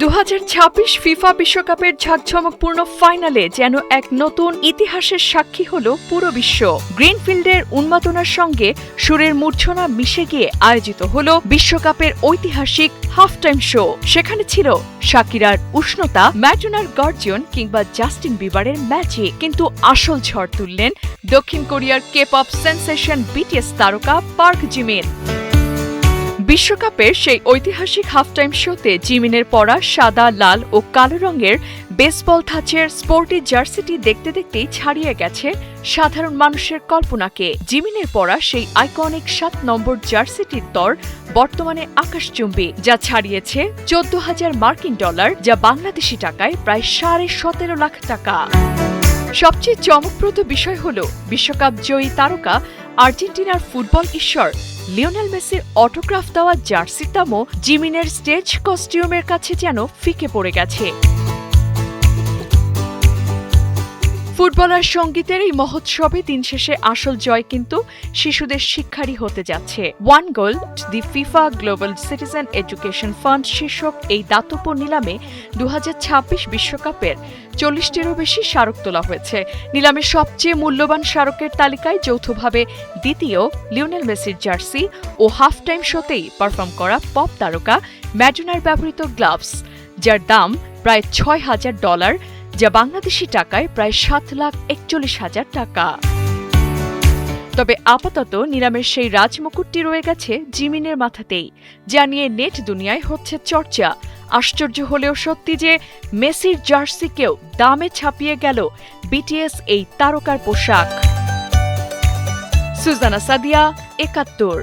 2026 FIFA বিশ্বকাপের ঝাঁকঝমকপূর্ণ ফাইনালে যেন এক নতুন ইতিহাসের সাক্ষী হল পুরো বিশ্ব। গ্রিনফিল্ডের উন্মাদনার সঙ্গে সুরের মূর্ছনা মিশে গিয়ে আয়োজিত হল বিশ্বকাপের ঐতিহাসিক হাফ টাইম শো। সেখানে ছিল শাকিরার উষ্ণতা, ম্যাডোনার গর্জন কিংবা জাস্টিন বিবারের ম্যাজিক। কিন্তু আসল ঝড় তুললেন দক্ষিণ কোরিয়ার কে-পপ সেন্সেশন বিটিএস তারকা পার্ক জিমিন। বিশ্বকাপের সেই ঐতিহাসিক হাফ টাইম শোতে জিমিনের পরা সাদা, লাল ও কালো রঙের বেসবল ধাঁচের স্পোর্টি জার্সিটি দেখতে দেখতেই ছাড়িয়ে গেছে সাধারণ মানুষের কল্পনাকে। জিমিনের পরা সেই আইকনিক 7 নম্বর জার্সিটির দর বর্তমানে আকাশচুম্বী, যা ছাড়িয়েছে $14,000 মার্কিন, যা বাংলাদেশি টাকায় প্রায় 17.5 লাখ টাকা। সবচেয়ে চমকপ্রদ বিষয় হল বিশ্বকাপ জয়ী তারকা আর্জেন্টিনার ফুটবল ঈশ্বর লিওনেল মেসির অটোগ্রাফ দেওয়া জার্সির দামও জিমিনের স্টেজ কস্টিউমের কাছে যেন ফিকে পড়ে গেছে। ফুটবলার সঙ্গীতের এই মহোৎসবে দিন শেষে আসল জয় কিন্তু শিশুদের শিক্ষারই হতে যাচ্ছে। One goal to the FIFA global citizen education fund শীর্ষক এই দাতব্য নিলামে 2026 বিশ্বকাপের 40টিরও বেশি স্মারক তোলা হয়েছে। নিলামের সবচেয়ে মূল্যবান স্মারকের তালিকায় যৌথভাবে দ্বিতীয় লিওনেল মেসির জার্সি ও হাফ টাইম শোতেই পারফর্ম করা পপ তারকা ম্যাডোনার ব্যবহৃত গ্লাভস, যার দাম প্রায় $6,000, যা বাংলাদেশি টাকায় প্রায় 7,41,000 টাকা। তবে আপাতত নিলামের সেই রাজমুকুটটি রয়ে গেছে জিমিনের মাথাতেই, যা নিয়ে নেট দুনিয়ায় হচ্ছে চর্চা। আশ্চর্য হলেও সত্যি যে মেসির জার্সিকেও দামে ছাপিয়ে গেল বিটিএস এই তারকার পোশাক। সুজানা সাদিয়া, 71।